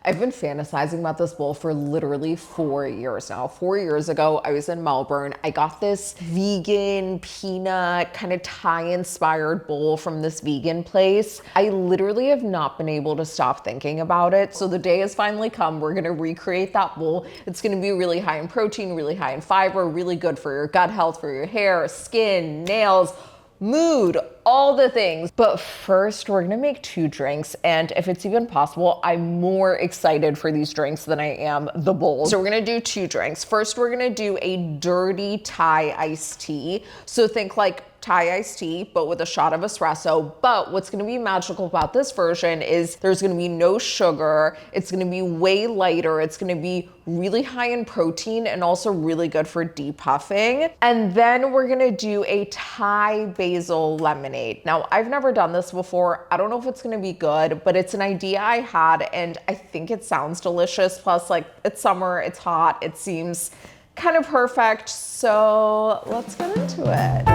I've been fantasizing about this bowl for literally 4 years now. 4 years ago, I was in Melbourne. I got this vegan peanut kind of Thai inspired bowl from this vegan place. I literally have not been able to stop thinking about it. So the day has finally come. We're gonna recreate that bowl. It's gonna be really high in protein, really high in fiber, really good for your gut health, for your hair, skin, nails, mood, all the things. But first, we're gonna make 2 drinks, and if it's even possible, I'm more excited for these drinks than I am the bowl. So we're gonna do 2 drinks. First, we're gonna do a dirty Thai iced tea. So think like Thai iced tea, but with a shot of espresso. But what's gonna be magical about this version is there's gonna be no sugar. It's gonna be way lighter. It's gonna be really high in protein and also really good for depuffing. And then we're gonna do a Thai basil lemonade. Now, I've never done this before. I don't know if it's gonna be good, but it's an idea I had and I think it sounds delicious. Plus, like, it's summer, it's hot, it seems kind of perfect. So let's get into it.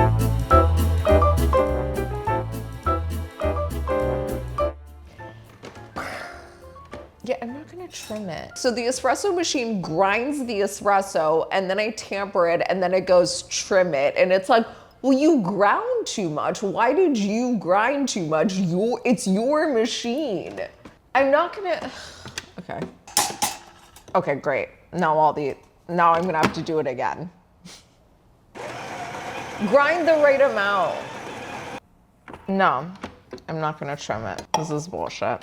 Yeah, I'm not gonna trim it. So the espresso machine grinds the espresso and then I tamper it and then it goes trim it. And it's like, well, you ground too much. Why did you grind too much? It's your machine. I'm not gonna, okay. Okay, great. Now I'm gonna have to do it again. Grind the right amount. No, I'm not gonna trim it. This is bullshit.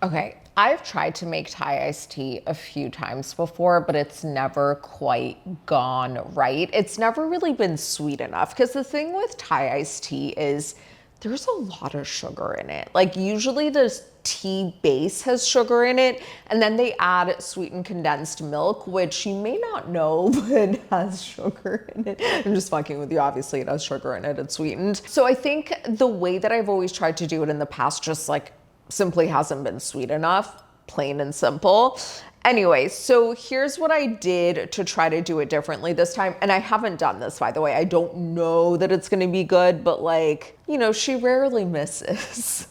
Okay, I've tried to make Thai iced tea a few times before, but it's never quite gone right. It's never really been sweet enough because the thing with Thai iced tea is there's a lot of sugar in it. Like usually the tea base has sugar in it and then they add sweetened condensed milk, which you may not know, but has sugar in it. I'm just fucking with you. Obviously it has sugar in it. It's sweetened. So I think the way that I've always tried to do it in the past just like simply hasn't been sweet enough, plain and simple. Anyway, so here's what I did to try to do it differently this time. And I haven't done this, by the way. I don't know that it's gonna be good, but like, you know, she rarely misses.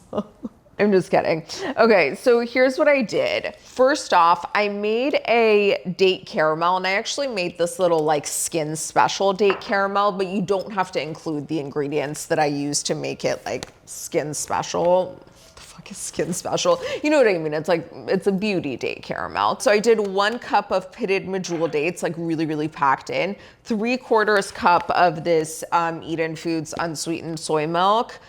I'm just kidding. Okay, so here's what I did. First off, I made a date caramel, and I actually made this little like skin special date caramel, but you don't have to include the ingredients that I used to make it like skin special. Is skin special, you know what I mean? It's like, it's a beauty date caramel. So I did 1 cup of pitted medjool dates, like really packed in, 3/4 cup of this Eden Foods unsweetened soy milk,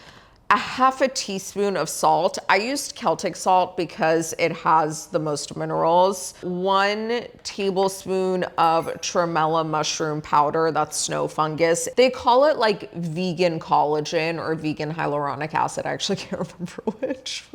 a 1/2 teaspoon of salt. I used Celtic salt because it has the most minerals. 1 tablespoon of tremella mushroom powder, that's snow fungus. They call it like vegan collagen or vegan hyaluronic acid. I actually can't remember which.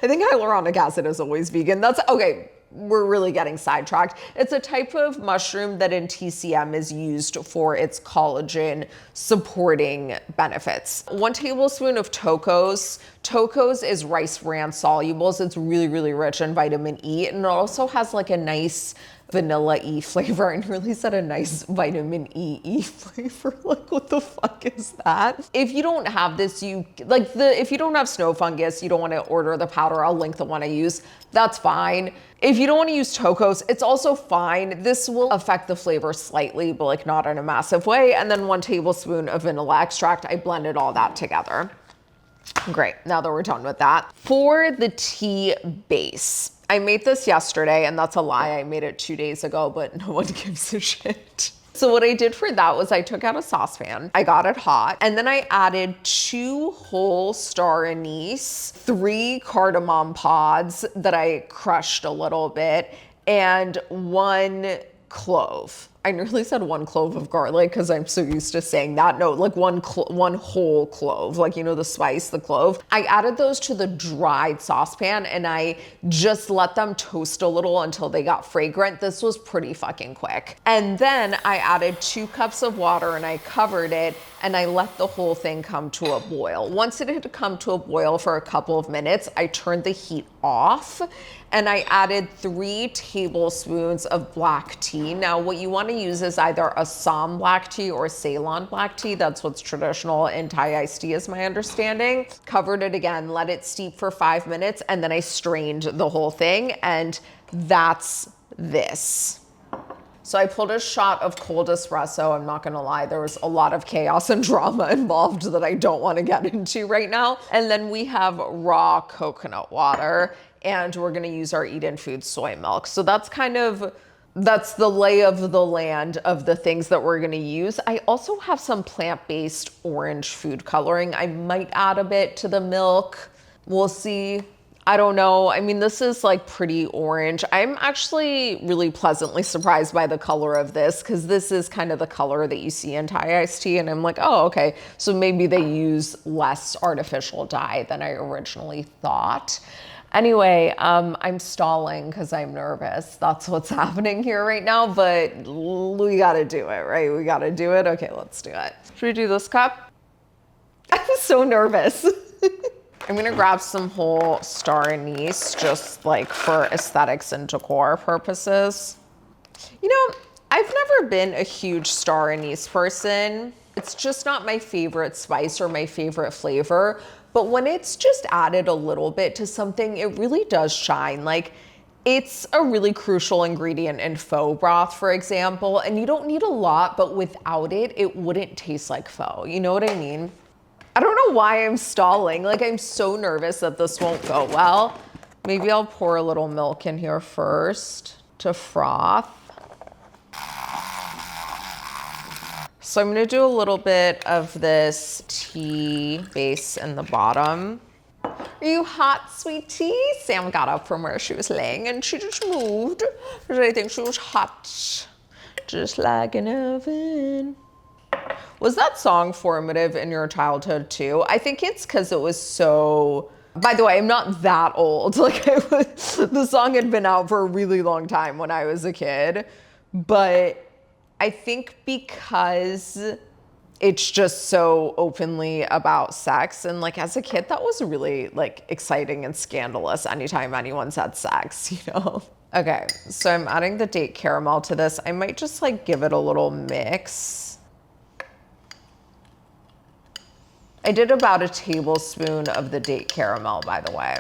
I think hyaluronic acid is always vegan. That's okay. We're really getting sidetracked. It's a type of mushroom that in TCM is used for its collagen supporting benefits. 1 tablespoon of Tocos. Tocos is rice bran solubles. It's really rich in vitamin E, and it also has like a nice vanilla E flavor. I nearly said a nice vitamin E flavor. Like, what the fuck is that? If you don't have this, if you don't have snow fungus, you don't want to order the powder. I'll link the one I use. That's fine. If you don't want to use Tocos, it's also fine. This will affect the flavor slightly, but like not in a massive way. And then 1 tablespoon of vanilla extract. I blended all that together. Great, now that we're done with that. For the tea base, I made this yesterday, and that's a lie. I made it 2 days ago, but no one gives a shit. So what I did for that was I took out a saucepan, I got it hot, and then I added 2 whole star anise, 3 cardamom pods that I crushed a little bit, and 1 clove. I nearly said 1 clove of garlic because I'm so used to saying that. No, like one whole clove, like, you know, the spice, the clove. I added those to the dried saucepan and I just let them toast a little until they got fragrant. This was pretty fucking quick. And then I added 2 cups of water and I covered it and I let the whole thing come to a boil. Once it had come to a boil for a couple of minutes, I turned the heat off and I added 3 tablespoons of black tea. Now, what you want want to use is either Assam black tea or Ceylon black tea. That's what's traditional in Thai iced tea is my understanding. Covered it again, let it steep for 5 minutes, and then I strained the whole thing, and that's this. So I pulled a shot of cold espresso. I'm not gonna lie, there was a lot of chaos and drama involved that I don't wanna get into right now. And then we have raw coconut water, and we're gonna use our Eden Foods soy milk. So that's the lay of the land of the things that we're gonna use. I also have some plant-based orange food coloring. I might add a bit to the milk. We'll see. I don't know. I mean, this is like pretty orange. I'm actually really pleasantly surprised by the color of this because this is kind of the color that you see in Thai iced tea. And I'm like, oh, okay. So maybe they use less artificial dye than I originally thought. Anyway, I'm stalling because I'm nervous. That's what's happening here right now, but we gotta do it, right? We gotta do it. Okay, let's do it. Should we do this cup? I'm so nervous. I'm gonna grab some whole star anise just like for aesthetics and decor purposes. You know, I've never been a huge star anise person. It's just not my favorite spice or my favorite flavor, but when it's just added a little bit to something, it really does shine. Like, it's a really crucial ingredient in faux broth, for example, and you don't need a lot, but without it, it wouldn't taste like faux. You know what I mean? I don't know why I'm stalling. Like, I'm so nervous that this won't go well. Maybe I'll pour a little milk in here first to froth. So I'm gonna do a little bit of this tea base in the bottom. Are you hot, sweetie? Sam got up from where she was laying and she just moved because I think she was hot, just like an oven. Was that song formative in your childhood too? I think it's because it was so, by the way, I'm not that old. Like, the song had been out for a really long time when I was a kid, but I think because it's just so openly about sex, and like as a kid, that was really like exciting and scandalous anytime anyone said sex, you know? Okay, so I'm adding the date caramel to this. I might just like give it a little mix. I did about a tablespoon of the date caramel, by the way.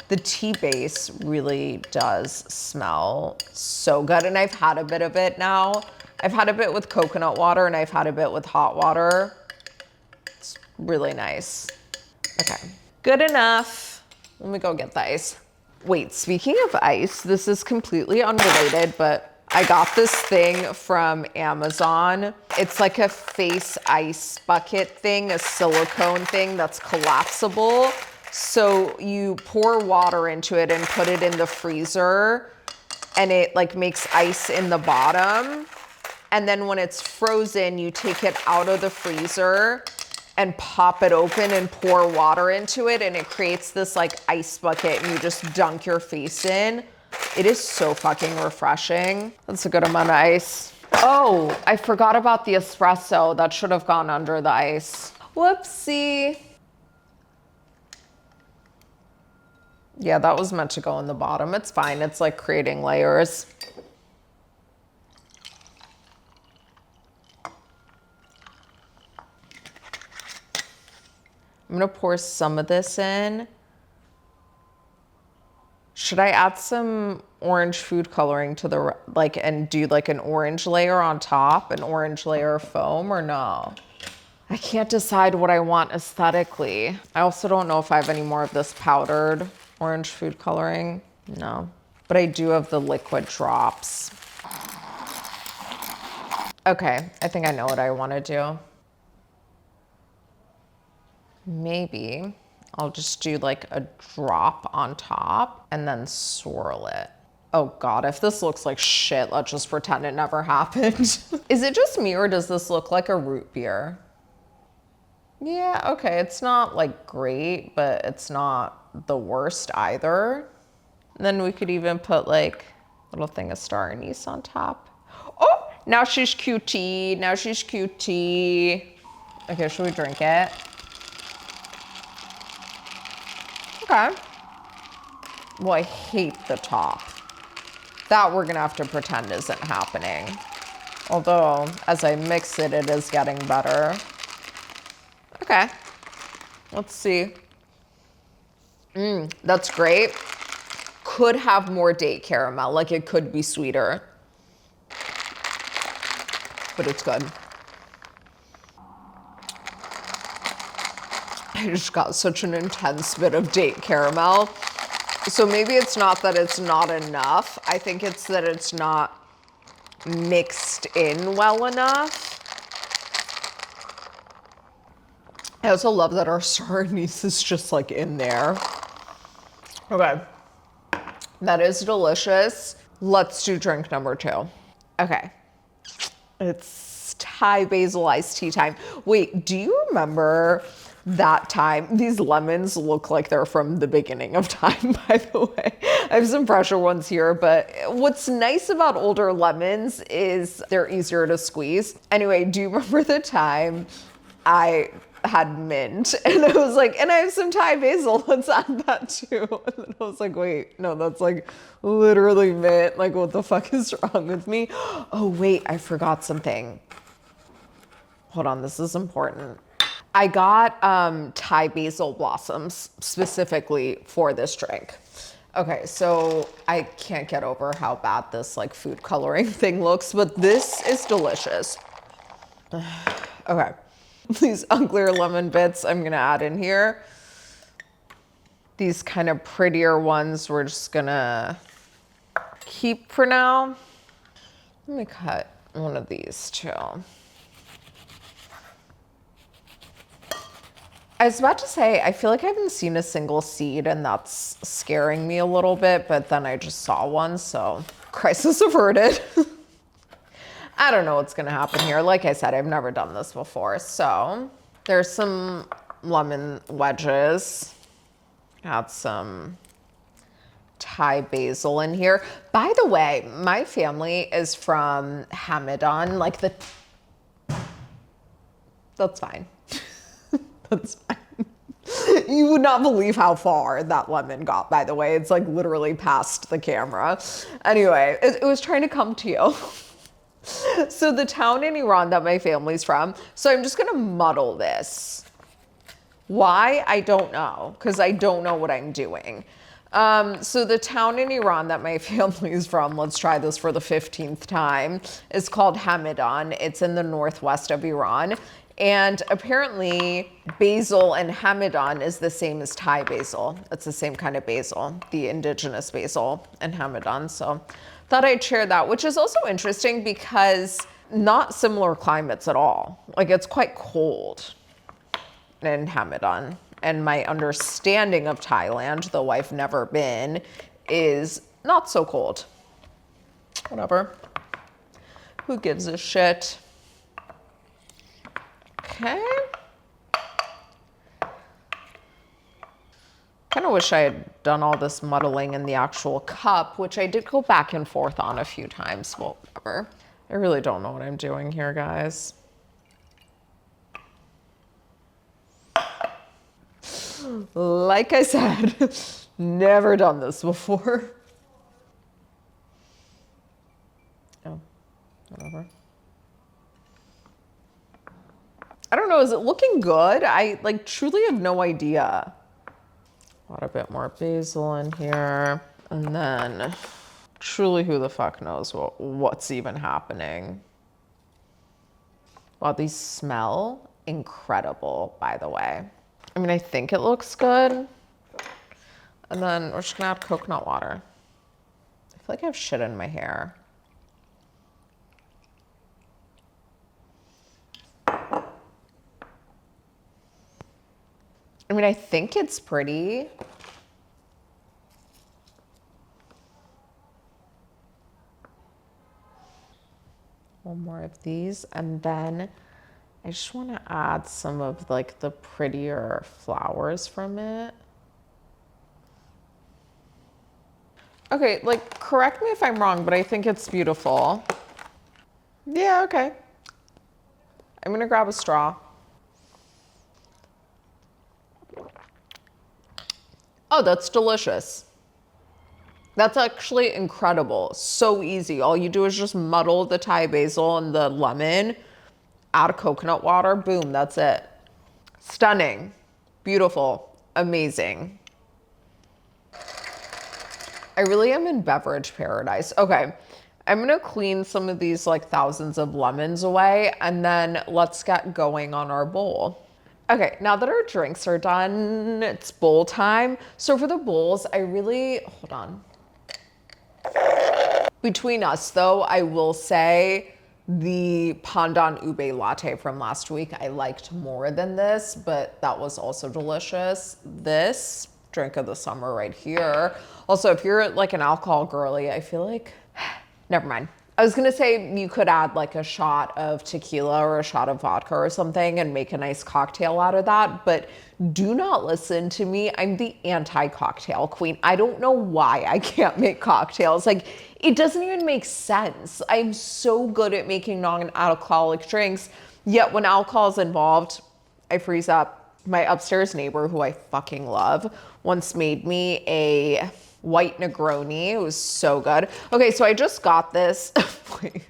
The tea base really does smell so good, and I've had a bit of it now. I've had a bit with coconut water and I've had a bit with hot water. It's really nice. Okay, good enough. Let me go get the ice. Wait, speaking of ice, this is completely unrelated, but I got this thing from Amazon. It's like a face ice bucket thing, a silicone thing that's collapsible. So you pour water into it and put it in the freezer, and it like makes ice in the bottom. And then when it's frozen, you take it out of the freezer and pop it open and pour water into it, and it creates this like ice bucket, and you just dunk your face in. It is so fucking refreshing. That's a good amount of ice. Oh, I forgot about the espresso. That should have gone under the ice. Whoopsie. Yeah, that was meant to go in the bottom. It's fine. It's like creating layers. I'm gonna pour some of this in. Should I add some orange food coloring to the, like, and do like an orange layer on top, an orange layer of foam, or no? I can't decide what I want aesthetically. I also don't know if I have any more of this powdered orange food coloring. No, but I do have the liquid drops. Okay, I think I know what I want to do. Maybe I'll just do like a drop on top and then swirl it. Oh God, if this looks like shit, let's just pretend it never happened. Is it just me or does this look like a root beer? Yeah, okay, it's not like great, but it's not the worst either. And then we could even put like a little thing of star anise on top. Oh, now she's cutie, now she's cutie. Okay, should we drink it? Okay. Well, I hate the top. That we're gonna have to pretend isn't happening. Although, as I mix it, it is getting better. Okay, let's see. That's great. Could have more date caramel, like it could be sweeter. But it's good. I just got such an intense bit of date caramel. So maybe it's not that it's not enough. I think it's that it's not mixed in well enough. I also love that our star anise is just like in there. Okay, that is delicious. Let's do drink number 2. Okay, it's Thai basil iced tea time. Wait, do you remember that time? These lemons look like they're from the beginning of time, by the way. I have some fresher ones here, but what's nice about older lemons is they're easier to squeeze. Anyway, do you remember the time I had mint and I was like, and I have some Thai basil, let's add that too. And then I was like, wait, no, that's like literally mint. Like, what the fuck is wrong with me? Oh wait, I forgot something. Hold on, this is important. I got Thai basil blossoms specifically for this drink. Okay, so I can't get over how bad this like food coloring thing looks, but this is delicious. Okay, these unclear lemon bits I'm gonna add in here. These kind of prettier ones we're just gonna keep for now. Let me cut one of these too. I was about to say, I feel like I haven't seen a single seed and that's scaring me a little bit, but then I just saw one, so crisis averted. I don't know what's gonna happen here. Like I said, I've never done this before. So there's some lemon wedges. Add some Thai basil in here. By the way, my family is from Hamadan, like that's fine. That's fine. You would not believe how far that lemon got, by the way. It's like literally past the camera. Anyway, it was trying to come to you. So the town in Iran that my family's from, so I'm just gonna muddle this. Why? I don't know, because I don't know what I'm doing. So the town in Iran that my family is from, let's try this for the 15th time, is called Hamadan. It's in the northwest of Iran. And apparently basil and Hamadan is the same as Thai basil. It's the same kind of basil, the indigenous basil and Hamadan. So thought I'd share that, which is also interesting because not similar climates at all. Like it's quite cold in Hamadan. And my understanding of Thailand, though I've never been, is not so cold. Whatever. Who gives a shit? Okay. Kind of wish I had done all this muddling in the actual cup, which I did go back and forth on a few times. Well, whatever. I really don't know what I'm doing here, guys. Like I said, never done this before. Oh, whatever. I don't know, is it looking good? I like truly have no idea. Add a bit more basil in here. And then truly who the fuck knows what's even happening. Wow, these smell incredible, by the way. I mean, I think it looks good. And then we're just gonna add coconut water. I feel like I have shit in my hair. I mean, I think it's pretty. One more of these, and then I just want to add some of like the prettier flowers from it. Okay, like correct me if I'm wrong, but I think it's beautiful. Yeah, okay. I'm gonna grab a straw. Oh, that's delicious. That's actually incredible. So easy. All you do is just muddle the Thai basil and the lemon, add coconut water, boom, that's it. Stunning, beautiful, amazing. I really am in beverage paradise. Okay, I'm gonna clean some of these like thousands of lemons away and then let's get going on our bowl. Okay, now that our drinks are done, it's bowl time. So for the bowls, hold on. Between us though, I will say the pandan ube latte from last week I liked more than this, but that was also delicious. This drink of the summer right here. Also, if you're like an alcohol girly, I feel like, never mind. I was gonna say you could add like a shot of tequila or a shot of vodka or something and make a nice cocktail out of that, but do not listen to me. I'm the anti-cocktail queen. I don't know why I can't make cocktails. Like, it doesn't even make sense. I'm so good at making non-alcoholic drinks, yet when alcohol is involved, I freeze up. My upstairs neighbor, who I fucking love, once made me a white Negroni. It was so good. Okay, so I just got this. Wait.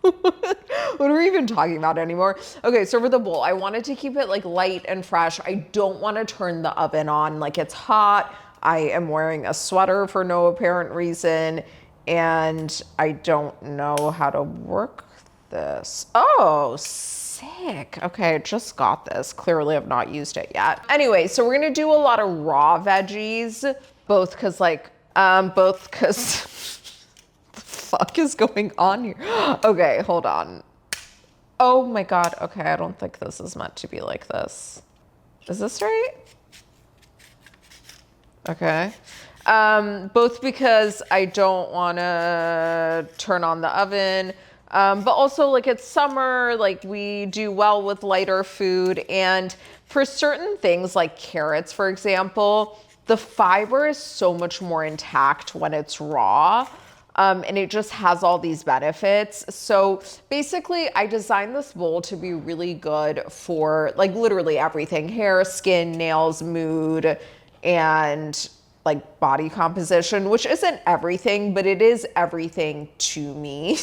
What are we even talking about anymore? Okay, so for the bowl, I wanted to keep it like light and fresh. I don't want to turn the oven on like it's hot. I am wearing a sweater for no apparent reason, and I don't know how to work this. Oh, sick. Okay, I just got this. Clearly I've not used it yet. Anyway, so we're gonna do a lot of raw veggies, both because the fuck is going on here? Okay, hold on. Oh my God. Okay, I don't think this is meant to be like this. Is this right? Okay. Both because I don't want to turn on the oven, but also like it's summer, like we do well with lighter food. And for certain things like carrots, for example, the fiber is so much more intact when it's raw. And it just has all these benefits. So basically I designed this bowl to be really good for like literally everything: hair, skin, nails, mood, and like body composition, which isn't everything, but it is everything to me.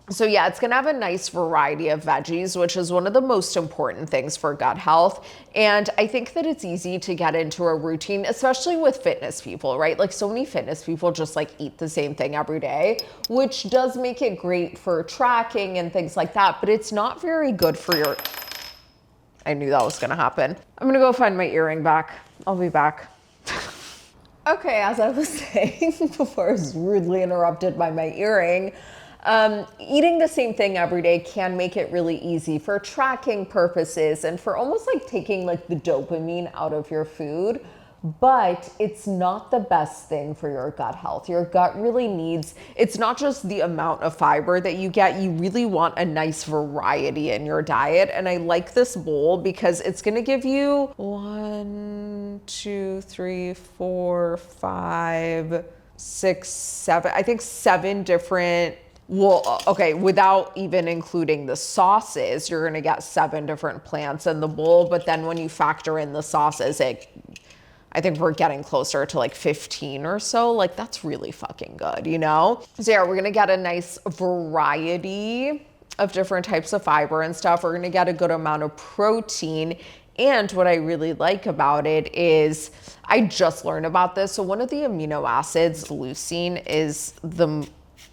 So yeah, it's gonna have a nice variety of veggies, which is one of the most important things for gut health. And I think that it's easy to get into a routine, especially with fitness people, right? Like so many fitness people just like eat the same thing every day, which does make it great for tracking and things like that, but it's not very good for your, I knew that was gonna happen. I'm gonna go find my earring back. I'll be back. Okay, as I was saying before I was rudely interrupted by my earring, eating the same thing every day can make it really easy for tracking purposes and for almost like taking like the dopamine out of your food, but it's not the best thing for your gut health. Your gut really needs, it's not just the amount of fiber that you get, you really want a nice variety in your diet. And I like this bowl because it's gonna give you 1, 2, 3, 4, 5, 6, 7, I think 7 different. Well, okay, without even including the sauces, you're gonna get 7 different plants in the bowl, but then when you factor in the sauces, I think we're getting closer to like 15 or so. Like that's really fucking good, you know? So yeah, we're gonna get a nice variety of different types of fiber and stuff. We're gonna get a good amount of protein. And what I really like about it is, I just learned about this. So one of the amino acids, leucine, is the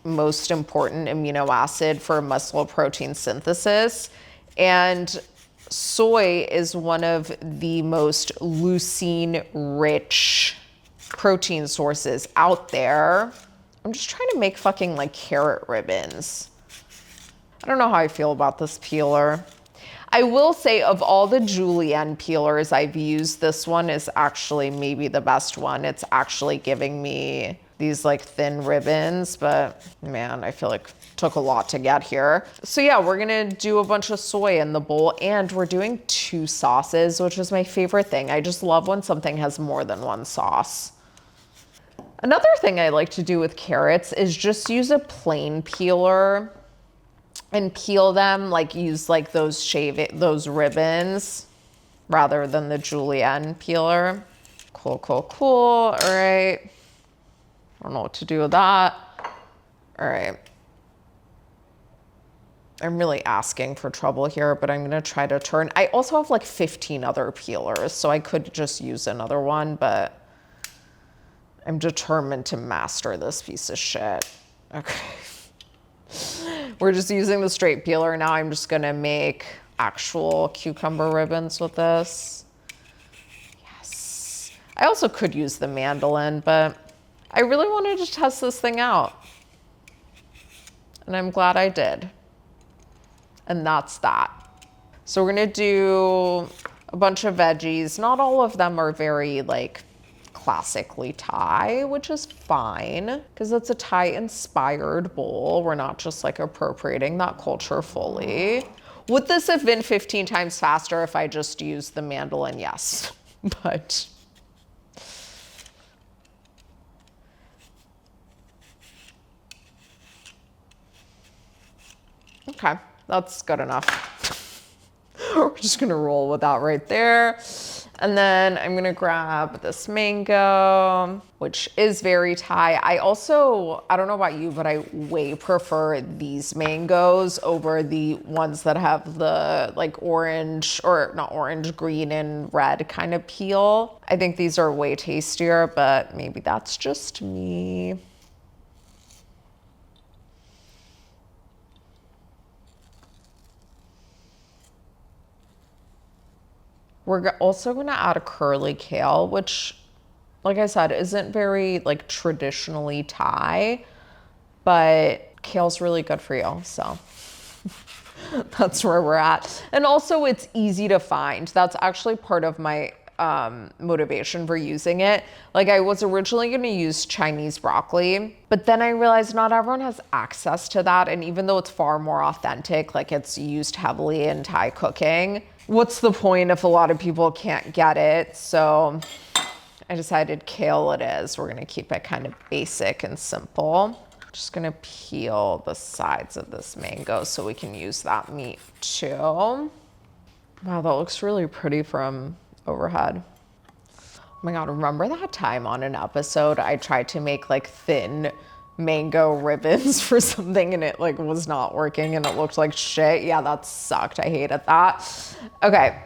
most important amino acid for muscle protein synthesis. And soy is one of the most leucine-rich protein sources out there. I'm just trying to make fucking like carrot ribbons. I don't know how I feel about this peeler. I will say of all the julienne peelers I've used, this one is actually maybe the best one. It's actually giving me these like thin ribbons, but man, I feel like it took a lot to get here. So yeah, we're gonna do a bunch of soy in the bowl, and we're doing 2 sauces, which is my favorite thing. I just love when something has more than one sauce. Another thing I like to do with carrots is just use a plain peeler and peel them, like use like those ribbons rather than the julienne peeler. Cool, cool, cool. All right. I don't know what to do with that. All right. I'm really asking for trouble here, but I'm gonna try to turn. I also have like 15 other peelers, so I could just use another one, but I'm determined to master this piece of shit. Okay. We're just using the straight peeler. Now I'm just gonna make actual cucumber ribbons with this. Yes. I also could use the mandolin, but I really wanted to test this thing out. And I'm glad I did. And that's that. So we're gonna do a bunch of veggies. Not all of them are very like classically Thai, which is fine because it's a Thai inspired bowl. We're not just like appropriating that culture fully. Would this have been 15 times faster if I just used the mandolin? Yes, but okay, that's good enough. We're just gonna roll with that right there. And then I'm gonna grab this mango, which is very Thai. I don't know about you, but I way prefer these mangoes over the ones that have the like orange, or not orange, green and red kind of peel. I think these are way tastier, but maybe that's just me. We're also gonna add a curly kale, which, like I said, isn't very like traditionally Thai, but kale's really good for you, so that's where we're at. And also it's easy to find. That's actually part of my motivation for using it. Like I was originally gonna use Chinese broccoli, but then I realized not everyone has access to that. And even though it's far more authentic, like it's used heavily in Thai cooking, what's the point if a lot of people can't get it? So I decided kale it is. We're gonna keep it kind of basic and simple. Just gonna peel the sides of this mango so we can use that meat too. Wow, that looks really pretty from overhead. Oh my God, remember that time on an episode I tried to make like thin mango ribbons for something and it like was not working and it looked like shit? Yeah, that sucked. I hated that. Okay,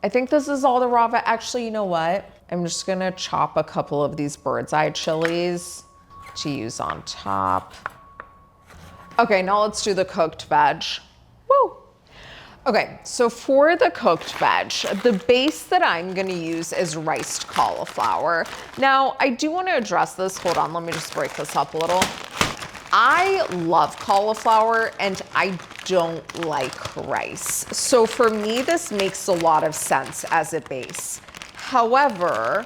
I think this is all the raw veg. Actually, you know what? I'm just gonna chop a couple of these bird's eye chilies to use on top. Okay, now let's do the cooked veg. Woo! Okay, so for the cooked veg, the base that I'm gonna use is riced cauliflower. Now, I do wanna address this. Hold on, let me just break this up a little. I love cauliflower and I don't like rice. So for me, this makes a lot of sense as a base. However,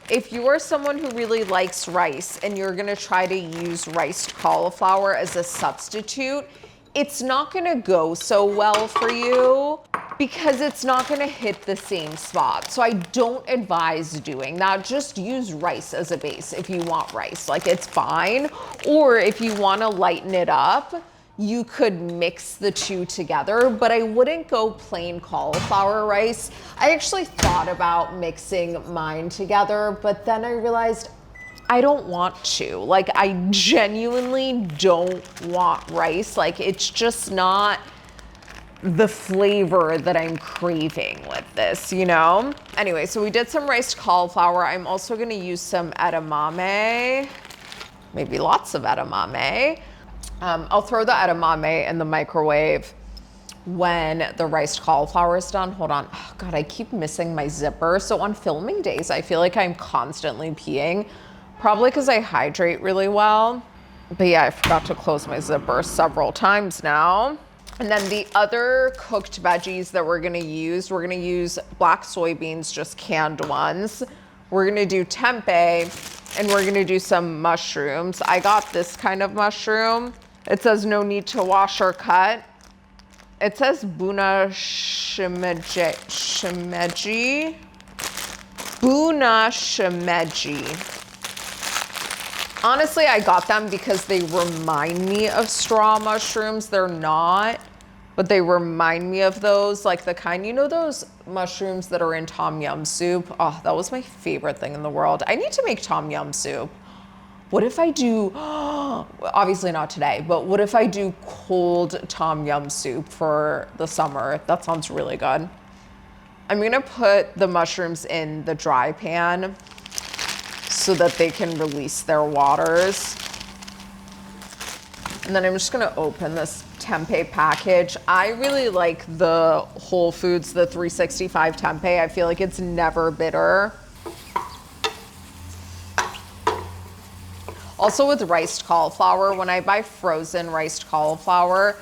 if you are someone who really likes rice and you're gonna try to use riced cauliflower as a substitute, it's not gonna go so well for you because it's not gonna hit the same spot. So I don't advise doing that. Just use rice as a base if you want rice, like it's fine. Or if you wanna lighten it up, you could mix the two together, but I wouldn't go plain cauliflower rice. I actually thought about mixing mine together, but then I realized I don't want to. Like, I genuinely don't want rice. Like, it's just not the flavor that I'm craving with this, you know? Anyway, so we did some riced cauliflower. I'm also gonna use some edamame, maybe lots of edamame. I'll throw the edamame in the microwave when the riced cauliflower is done. Hold on. Oh God, I keep missing my zipper. So on filming days, I feel like I'm constantly peeing, probably because I hydrate really well. But yeah, I forgot to close my zipper several times now. And then the other cooked veggies that we're gonna use black soybeans, just canned ones. We're gonna do tempeh, and we're gonna do some mushrooms. I got this kind of mushroom. It says no need to wash or cut. It says Buna shimeji. Buna shimeji. Honestly, I got them because they remind me of straw mushrooms. They're not, but they remind me of those, like the kind, you know, those mushrooms that are in tom yum soup. Oh, that was my favorite thing in the world. I need to make tom yum soup. What if I do, obviously not today, but what if I do cold tom yum soup for the summer? That sounds really good. I'm gonna put the mushrooms in the dry pan so that they can release their waters. And then I'm just gonna open this tempeh package. I really like the Whole Foods, the 365 tempeh. I feel like it's never bitter. Also with riced cauliflower, when I buy frozen riced cauliflower,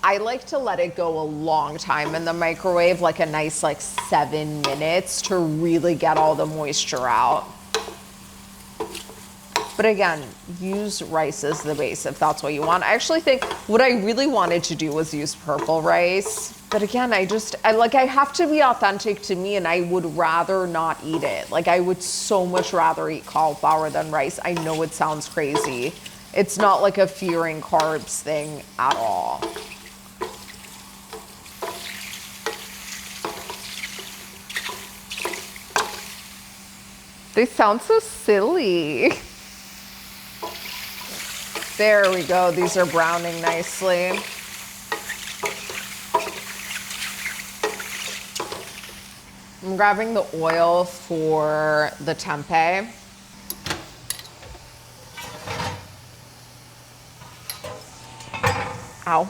I like to let it go a long time in the microwave, like a nice 7 minutes to really get all the moisture out. But again, use rice as the base if that's what you want. I actually think what I really wanted to do was use purple rice. But again, I have to be authentic to me, and I would rather not eat it. I would so much rather eat cauliflower than rice. I know it sounds crazy. It's not like a fearing carbs thing at all. They sound so silly. There we go. These are browning nicely. I'm grabbing the oil for the tempeh. Ow.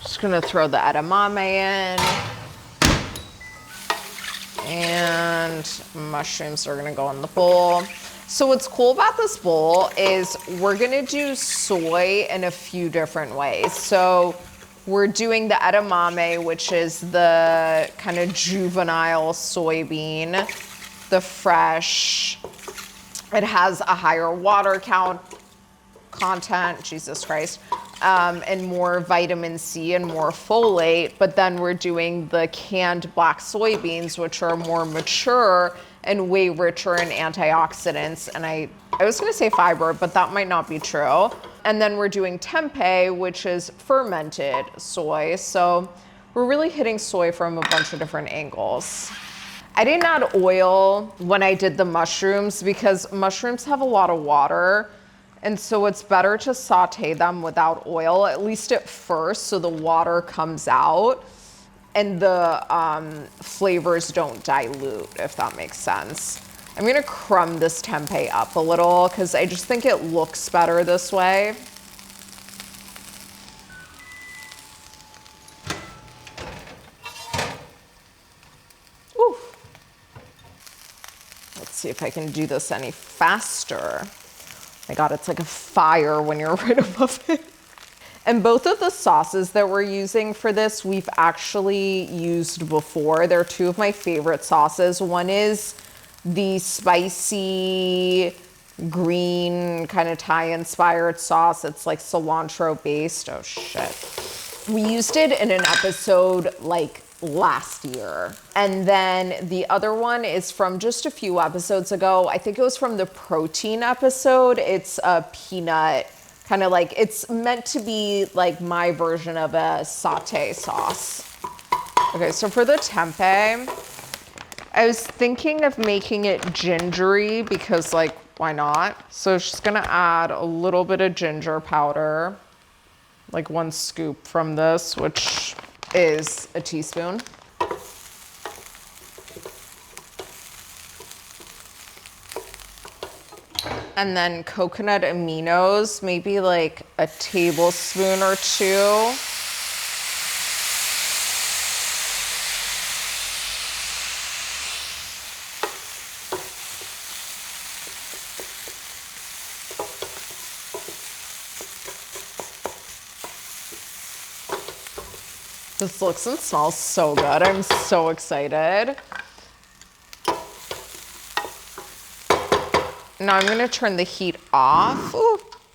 Just gonna throw the edamame in. And mushrooms are gonna go in the bowl. So what's cool about this bowl is we're gonna do soy in a few different ways. So we're doing the edamame, which is the kind of juvenile soybean, the fresh. It has a higher water content, Jesus Christ, and more vitamin C and more folate. But then we're doing the canned black soybeans, which are more mature and way richer in antioxidants. And I was gonna say fiber, but that might not be true. And then we're doing tempeh, which is fermented soy. So we're really hitting soy from a bunch of different angles. I didn't add oil when I did the mushrooms because mushrooms have a lot of water. And so it's better to saute them without oil, at least at first, so the water comes out and the flavors don't dilute, if that makes sense. I'm gonna crumb this tempeh up a little because I just think it looks better this way. Ooh. Let's see if I can do this any faster. My God, it's like a fire when you're right above it. And both of the sauces that we're using for this, we've actually used before. They're two of my favorite sauces. One is the spicy green kind of Thai inspired sauce. It's like cilantro based. Oh shit. We used it in an episode last year. And then the other one is from just a few episodes ago. I think it was from the protein episode. It's a peanut, kind of it's meant to be my version of a sauté sauce. Okay, so for the tempeh, I was thinking of making it gingery because why not? So just gonna add a little bit of ginger powder, 1 scoop from this, which is a teaspoon. And then coconut aminos, maybe a tablespoon or 2. This looks and smells so good. I'm so excited. Now I'm gonna turn the heat off,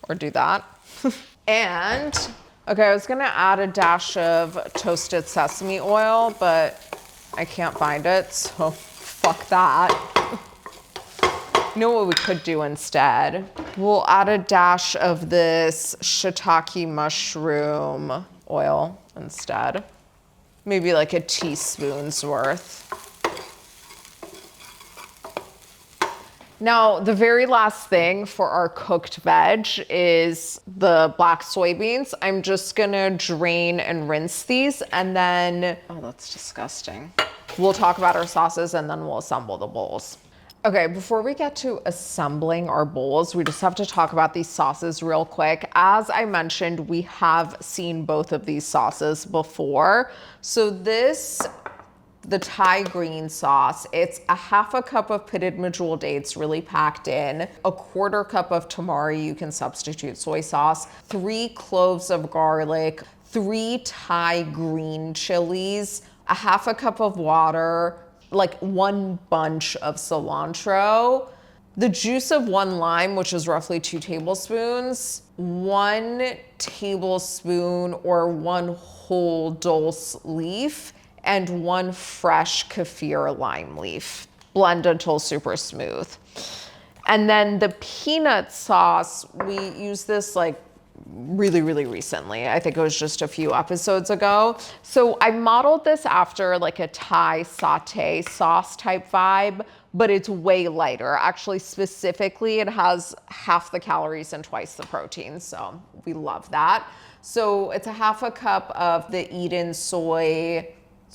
or do that. And, okay, I was gonna add a dash of toasted sesame oil, but I can't find it, so fuck that. You know what we could do instead? We'll add a dash of this shiitake mushroom oil instead. Maybe a teaspoon's worth. Now, the very last thing for our cooked veg is the black soybeans. I'm just gonna drain and rinse these, and then, oh, that's disgusting. We'll talk about our sauces and then we'll assemble the bowls. Okay, before we get to assembling our bowls, we just have to talk about these sauces real quick. As I mentioned, we have seen both of these sauces before. So the Thai green sauce, it's a half a cup of pitted medjool dates really packed in, a quarter cup of tamari, you can substitute soy sauce, 3 cloves of garlic, 3 Thai green chilies, a half a cup of water, like 1 bunch of cilantro, the juice of 1 lime, which is roughly 2 tablespoons, 1 tablespoon or 1 whole dulse leaf, and 1 fresh kaffir lime leaf. Blend until super smooth. And then the peanut sauce, we use this like really recently. I think it was just a few episodes ago. So I modeled this after like a Thai sauté sauce type vibe, but it's way lighter. Actually, specifically, it has half the calories and twice the protein. So we love that. So it's a half a cup of the Eden soy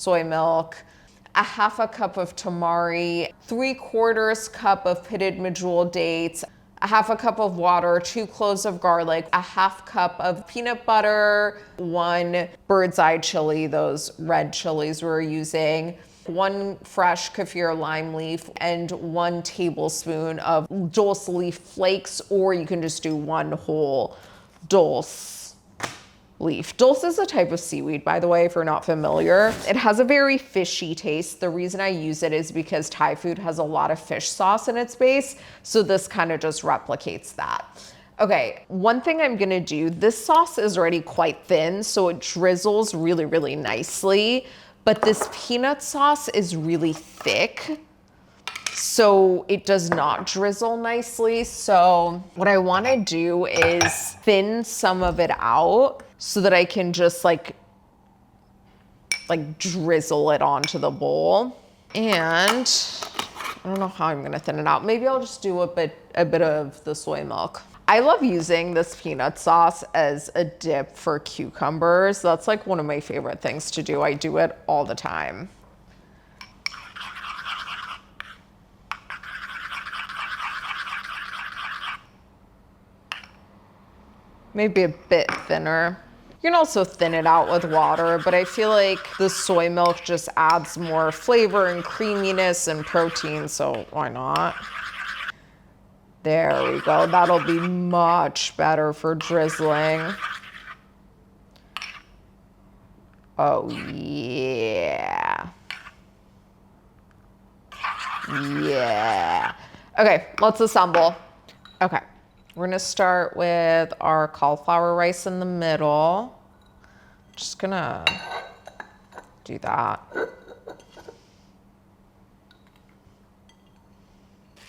milk, a half a cup of tamari, 3/4 cup of pitted medjool dates, a half a cup of water, 2 cloves of garlic, a half cup of peanut butter, 1 bird's eye chili, those red chilies we're using, 1 fresh kaffir lime leaf, and 1 tablespoon of dulse leaf flakes, or you can just do 1 whole dulse leaf. Dulse is a type of seaweed, by the way, if you're not familiar. It has a very fishy taste. The reason I use it is because Thai food has a lot of fish sauce in its base, so this kind of just replicates that. Okay, one thing I'm gonna do, this sauce is already quite thin, so it drizzles really nicely, but this peanut sauce is really thick, so it does not drizzle nicely. So what I wanna do is thin some of it out so that I can just like drizzle it onto the bowl. And I don't know how I'm gonna thin it out. Maybe I'll just do a bit of the soy milk. I love using this peanut sauce as a dip for cucumbers. That's like one of my favorite things to do. I do it all the time. Maybe a bit thinner. You can also thin it out with water, but I feel like the soy milk just adds more flavor and creaminess and protein, so why not? There we go. That'll be much better for drizzling. Oh, yeah. Yeah. Okay, let's assemble. Okay. We're gonna start with our cauliflower rice in the middle. Just gonna do that.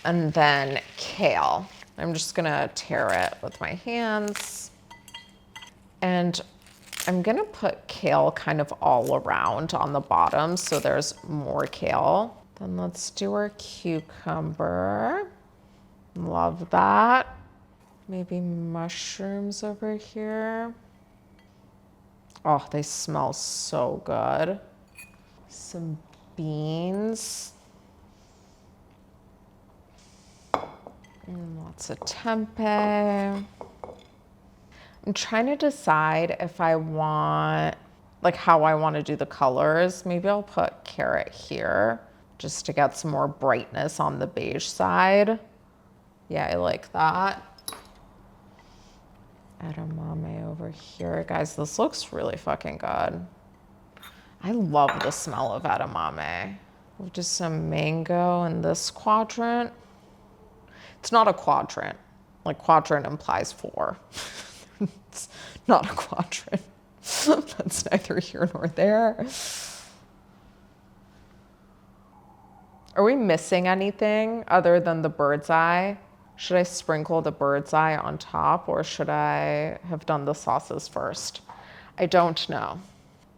And then kale. I'm just gonna tear it with my hands. And I'm gonna put kale kind of all around on the bottom so there's more kale. Then let's do our cucumber. Love that. Maybe mushrooms over here. Oh, they smell so good. Some beans. And lots of tempeh. I'm trying to decide if I want, like how I want to do the colors. Maybe I'll put carrot here just to get some more brightness on the beige side. Yeah, I like that. Edamame over here. Guys, this looks really fucking good. I love the smell of edamame. We'll do some mango in this quadrant. It's not a quadrant. Like quadrant implies 4. It's not a quadrant. That's neither here nor there. Are we missing anything other than the bird's eye? Should I sprinkle the bird's eye on top, or should I have done the sauces first? I don't know.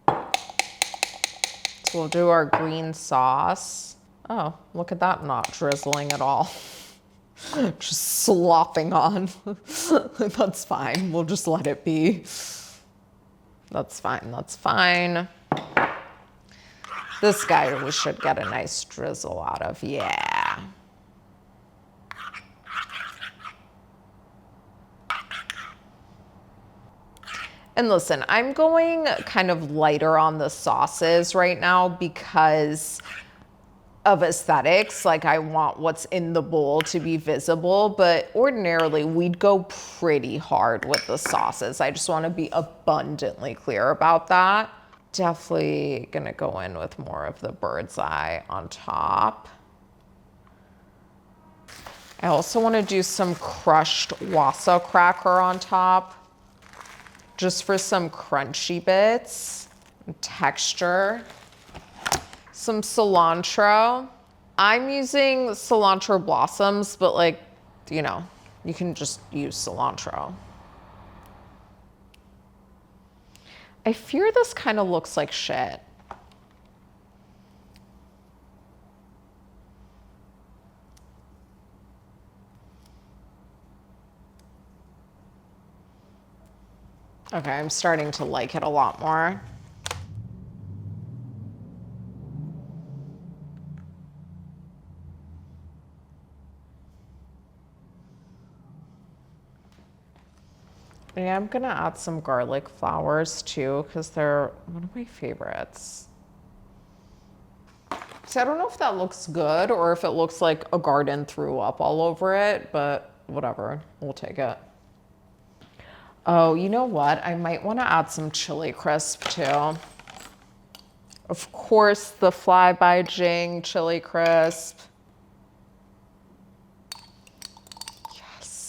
So we'll do our green sauce. Oh, look at that, not drizzling at all. just slopping on. That's fine. We'll just let it be. That's fine. That's fine. This guy we should get a nice drizzle out of. Yeah. And listen, I'm going kind of lighter on the sauces right now because of aesthetics. Like, I want what's in the bowl to be visible, but ordinarily we'd go pretty hard with the sauces. I just want to be abundantly clear about that. Definitely gonna go in with more of the bird's eye on top. I also want to do some crushed wasa cracker on top, just for some crunchy bits, texture. Some cilantro. I'm using cilantro blossoms, but like, you know, you can just use cilantro. I fear this kind of looks like shit. Okay, I'm starting to like it a lot more. Yeah, I'm gonna add some garlic flowers too, because they're one of my favorites. See, I don't know if that looks good or if it looks like a garden threw up all over it, but whatever, we'll take it. Oh, you know what? I might want to add some chili crisp too. Of course, the Fly by Jing chili crisp. Yes.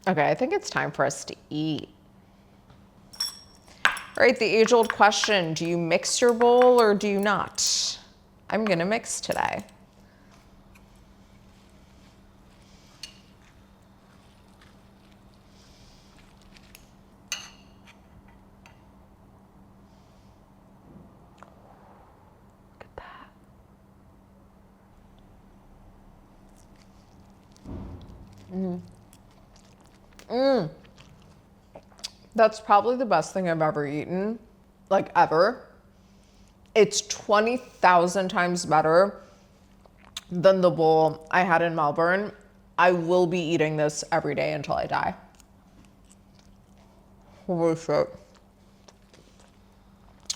Okay, I think it's time for us to eat. All right, the age-old question, do you mix your bowl or do you not? I'm gonna mix today. That's probably the best thing I've ever eaten, like ever. It's 20,000 times better than the bowl I had in Melbourne. I will be eating this every day until I die. Holy shit.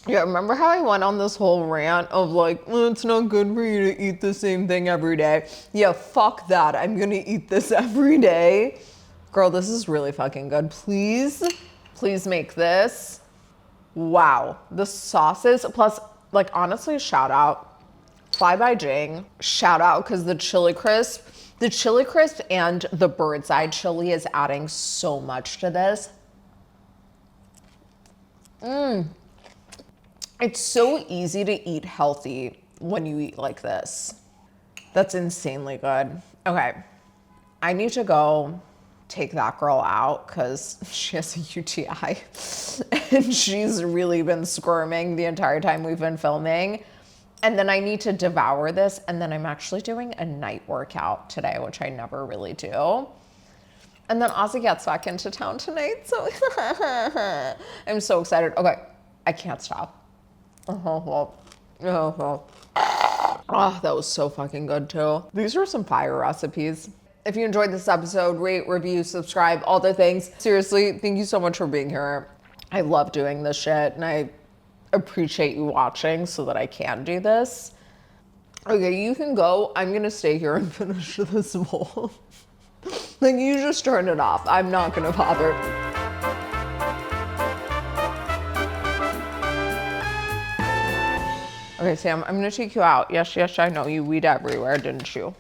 Yeah, remember how I went on this whole rant of like, it's not good for you to eat the same thing every day? Yeah, fuck that. I'm gonna eat this every day. Girl, this is really fucking good. Please make this. Wow, the sauces, plus, like, honestly, shout out, Fly by Jing. Shout out, because the chili crisp and the bird's eye chili is adding so much to this. It's so easy to eat healthy when you eat like this. That's insanely good. Okay, I need to go take that girl out because she has a UTI and she's really been squirming the entire time we've been filming. And then I need to devour this, and then I'm actually doing a night workout today, which I never really do. And then Ozzy gets back into town tonight, so I'm so excited. Okay, I can't stop. Oh, that was so fucking good too. These are some fire recipes. If you enjoyed this episode, rate, review, subscribe, all the things. Seriously, thank you so much for being here. I love doing this shit, and I appreciate you watching so that I can do this. Okay, you can go. I'm gonna stay here and finish this bowl. Like, you just turn it off. I'm not gonna bother. Okay, Sam, I'm gonna take you out. Yes, I know you weed everywhere, didn't you?